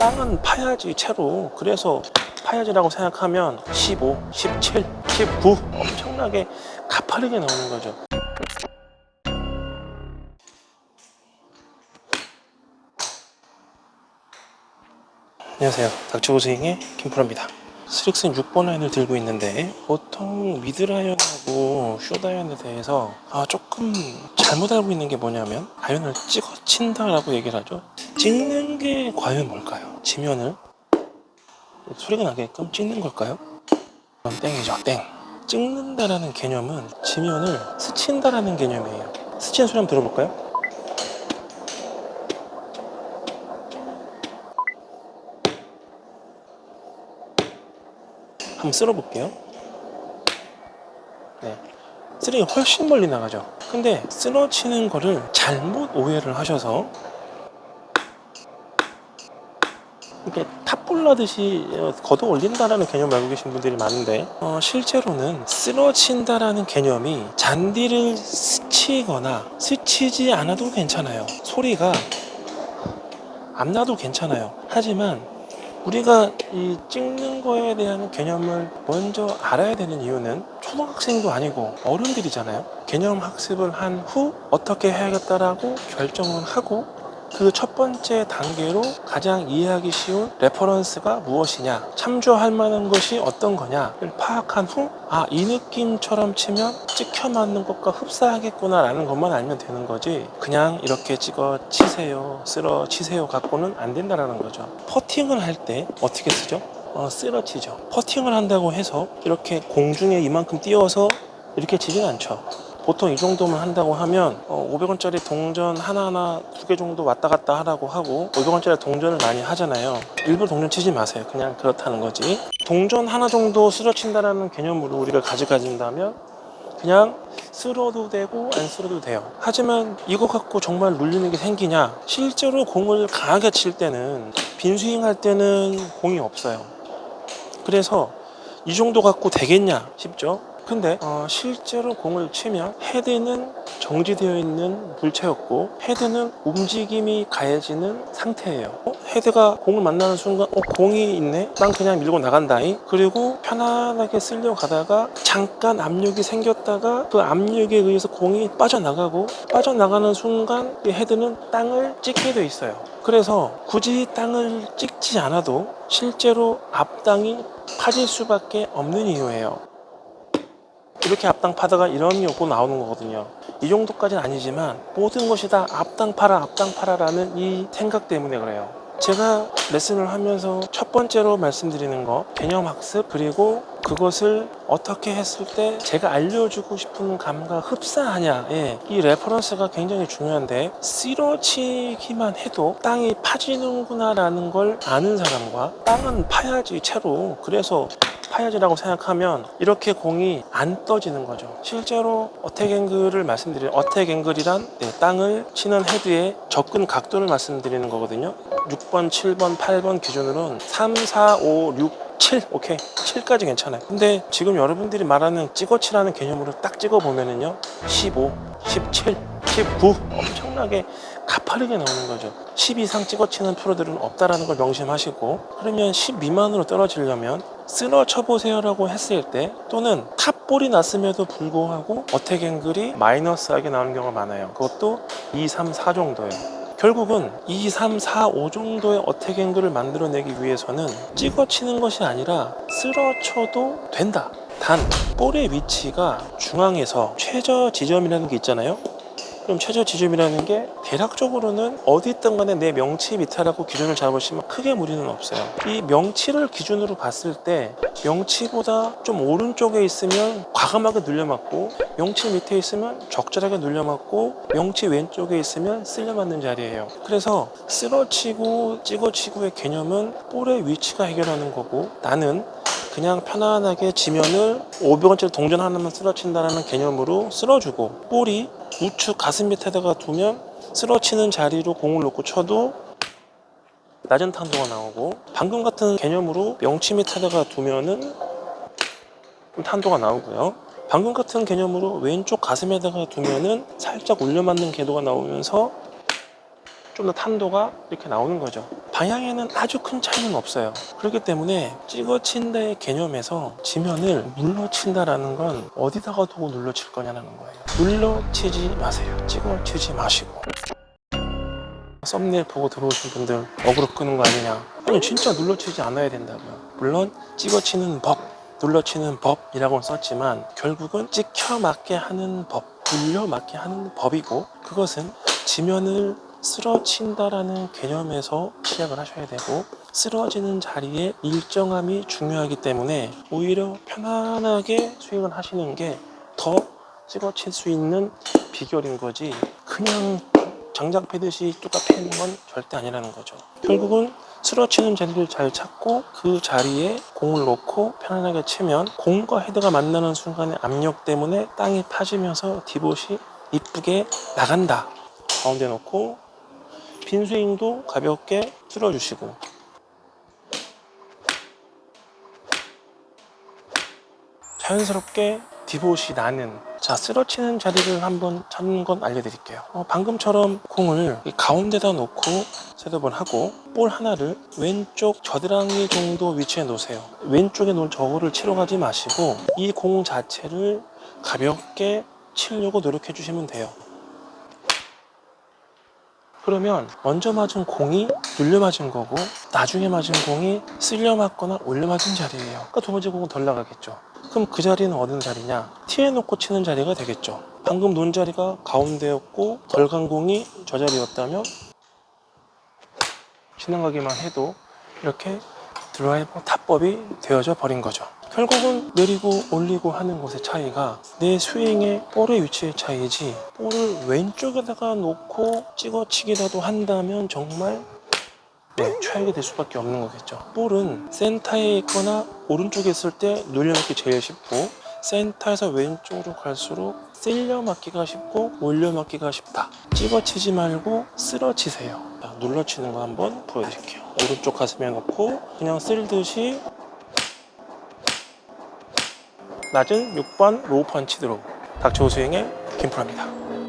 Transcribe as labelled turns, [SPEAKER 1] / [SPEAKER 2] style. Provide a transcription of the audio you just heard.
[SPEAKER 1] 땅은 파야지 채로. 그래서 파야지라고 생각하면 15, 17, 19 엄청나게 가파르게 나오는 거죠. 안녕하세요, 닥치고스윙의 김프로입니다. 스릭슨 6번 아이언을 들고 있는데, 보통 미드라이언하고 숏아이언에 대해서 조금 잘못 알고 있는 게 뭐냐면, 아이언을 찍어 친다라고 얘기를 하죠. 찍는 게 과연 뭘까요? 지면을 소리가 나게끔 찍는 걸까요? 그건 땡이죠, 땡. 찍는다라는 개념은 지면을 스친다라는 개념이에요. 스치는 소리 한번 들어볼까요? 한번 쓸어볼게요. 네, 쓰리가 훨씬 멀리 나가죠. 근데 쓰러치는 거를 잘못 오해를 하셔서 이렇게 탑볼라듯이 걷어 올린다라는 개념을 알고 계신 분들이 많은데, 실제로는 쓰러친다라는 개념이 잔디를 스치거나 스치지 않아도 괜찮아요. 소리가 안 나도 괜찮아요. 하지만 우리가 이 찍는 거에 대한 개념을 먼저 알아야 되는 이유는, 초등학생도 아니고 어른들이잖아요. 개념 학습을 한 후 어떻게 해야겠다라고 결정을 하고, 그 첫 번째 단계로 가장 이해하기 쉬운 레퍼런스가 무엇이냐, 참조할 만한 것이 어떤 거냐를 파악한 후, 이 느낌처럼 치면 찍혀 맞는 것과 흡사하겠구나 라는 것만 알면 되는 거지, 그냥 이렇게 찍어 치세요, 쓸어 치세요 갖고는 안 된다라는 거죠. 퍼팅을 할 때 어떻게 쓰죠? 쓸어 치죠. 퍼팅을 한다고 해서 이렇게 공중에 이만큼 띄워서 이렇게 치진 않죠. 보통 이 정도만 한다고 하면 500원짜리 동전 하나하나 2개 정도 왔다 갔다 하라고 하고, 500원짜리 동전을 많이 하잖아요. 일부러 동전 치지 마세요. 그냥 그렇다는 거지. 동전 하나 정도 쓰러친다라는 개념으로 우리가 가져가진다면 그냥 쓸어도 되고 안 쓸어도 돼요. 하지만 이거 갖고 정말 눌리는 게 생기냐? 실제로 공을 강하게 칠 때는, 빈스윙 할 때는 공이 없어요. 그래서 이 정도 갖고 되겠냐 싶죠? 근데 실제로 공을 치면 헤드는 정지되어 있는 물체였고, 헤드는 움직임이 가해지는 상태예요. 헤드가 공을 만나는 순간 공이 있네? 난 그냥 밀고 나간다잉? 그리고 편안하게 쓸려 가다가 잠깐 압력이 생겼다가 그 압력에 의해서 공이 빠져나가고, 빠져나가는 순간 이 헤드는 땅을 찍게 돼 있어요. 그래서 굳이 땅을 찍지 않아도 실제로 앞땅이 파질 수밖에 없는 이유예요. 이렇게 앞땅 파다가 이런 욕구 나오는 거거든요. 이 정도까지는 아니지만 모든 것이 다 앞땅 파라 라는 이 생각 때문에 그래요. 제가 레슨을 하면서 첫 번째로 말씀드리는 거, 개념 학습, 그리고 그것을 어떻게 했을 때 제가 알려주고 싶은 감과 흡사하냐에 이 레퍼런스가 굉장히 중요한데, 쓰러치기만 해도 땅이 파지는구나 라는 걸 아는 사람과, 땅은 파야지 채로, 그래서 파야지라고 생각하면 이렇게 공이 안 떠지는 거죠. 실제로 어택 앵글을 말씀드리는, 어택 앵글이란 땅을 치는 헤드의 접근 각도를 말씀드리는 거거든요. 6번, 7번, 8번 기준으로는 3, 4, 5, 6, 7, 오케이, 7까지 괜찮아요. 근데 지금 여러분들이 말하는 찍어치라는 개념으로 딱 찍어보면은요, 15, 17, 19 엄청나게 가파르게 나오는 거죠. 10 이상 찍어치는 프로들은 없다라는 걸 명심하시고, 그러면 10 미만으로 떨어지려면 쓸어 쳐보세요 라고 했을 때, 또는 탑볼이 났음에도 불구하고 어택 앵글이 마이너스하게 나오는 경우가 많아요. 그것도 2, 3, 4 정도예요. 결국은 2, 3, 4, 5 정도의 어택 앵글을 만들어내기 위해서는 찍어치는 것이 아니라 쓸어쳐도 된다. 단 볼의 위치가 중앙에서 최저 지점이라는 게 있잖아요. 그럼 최저 지점이라는 게 대략적으로는 어디 있든 간에 내 명치 밑에라고 기준을 잡으시면 크게 무리는 없어요. 이 명치를 기준으로 봤을 때 명치보다 좀 오른쪽에 있으면 과감하게 눌려맞고, 명치 밑에 있으면 적절하게 눌려맞고, 명치 왼쪽에 있으면 쓸려맞는 자리예요. 그래서 쓸어치고 찍어치고의 개념은 볼의 위치가 해결하는 거고, 나는 그냥 편안하게 지면을 500원짜리 동전 하나만 쓸어친다는 개념으로 쓸어주고, 볼이 우측 가슴 밑에다가 두면 쓸어치는 자리로 공을 놓고 쳐도 낮은 탄도가 나오고, 방금 같은 개념으로 명치 밑에다가 두면은 탄도가 나오고요. 방금 같은 개념으로 왼쪽 가슴에다가 두면은 살짝 올려맞는 궤도가 나오면서 좀 더 탄도가 이렇게 나오는 거죠. 방향에는 아주 큰 차이는 없어요. 그렇기 때문에 찍어친다의 개념에서 지면을 눌러친다라는 건 어디다가 두고 눌러칠 거냐는 거예요. 눌러치지 마세요. 찍어치지 마시고. 썸네일 보고 들어오신 분들 어그로 끄는 거 아니냐? 아니 진짜 눌러치지 않아야 된다고요. 물론 찍어치는 법, 눌러치는 법이라고는 썼지만 결국은 찍혀 맞게 하는 법, 눌려 맞게 하는 법이고, 그것은 지면을 쓰러친다라는 개념에서 시작을 하셔야 되고, 쓰러지는 자리의 일정함이 중요하기 때문에 오히려 편안하게 스윙을 하시는 게 더 찍어칠 수 있는 비결인 거지, 그냥 장작 패듯이 뚜까 패는 건 절대 아니라는 거죠. 결국은 쓰러치는 자리를 잘 찾고 그 자리에 공을 놓고 편안하게 치면 공과 헤드가 만나는 순간의 압력 때문에 땅이 파지면서 디봇이 이쁘게 나간다. 가운데 놓고 빈 스윙도 가볍게 쓸어주시고, 자연스럽게 디봇이 나는, 자, 쓰러치는 자리를 한번 찾는 건 알려드릴게요. 방금처럼 공을 가운데다 놓고 셋업을 하고 볼 하나를 왼쪽 겨드랑이 정도 위치에 놓으세요. 왼쪽에 놓을 저거를 치러 가지 마시고 이 공 자체를 가볍게 치려고 노력해 주시면 돼요. 그러면 먼저 맞은 공이 눌려 맞은 거고 나중에 맞은 공이 쓸려 맞거나 올려 맞은 자리예요. 그러니까 두 번째 공은 덜 나가겠죠. 그럼 그 자리는 어느 자리냐? 티에 놓고 치는 자리가 되겠죠. 방금 놓은 자리가 가운데였고 덜 간 공이 저 자리였다면 지나가기만 해도 이렇게 드라이버 타법이 되어져 버린 거죠. 결국은 내리고 올리고 하는 것의 차이가 내 스윙의 볼의 위치의 차이지, 볼을 왼쪽에다가 놓고 찍어치기라도 한다면 정말 최악이 될 수밖에 없는 거겠죠. 볼은 센터에 있거나 오른쪽에 있을 때 눌려맞기 제일 쉽고, 센터에서 왼쪽으로 갈수록 쓸려 맞기가 쉽고 올려 맞기가 쉽다. 찍어치지 말고 쓸어치세요. 자, 눌러치는 거 한번 보여드릴게요. 오른쪽 가슴에 놓고 그냥 쓸듯이 낮은 6번 로우 펀치 드로우. 닥쳐 스윙의 김프로입니다.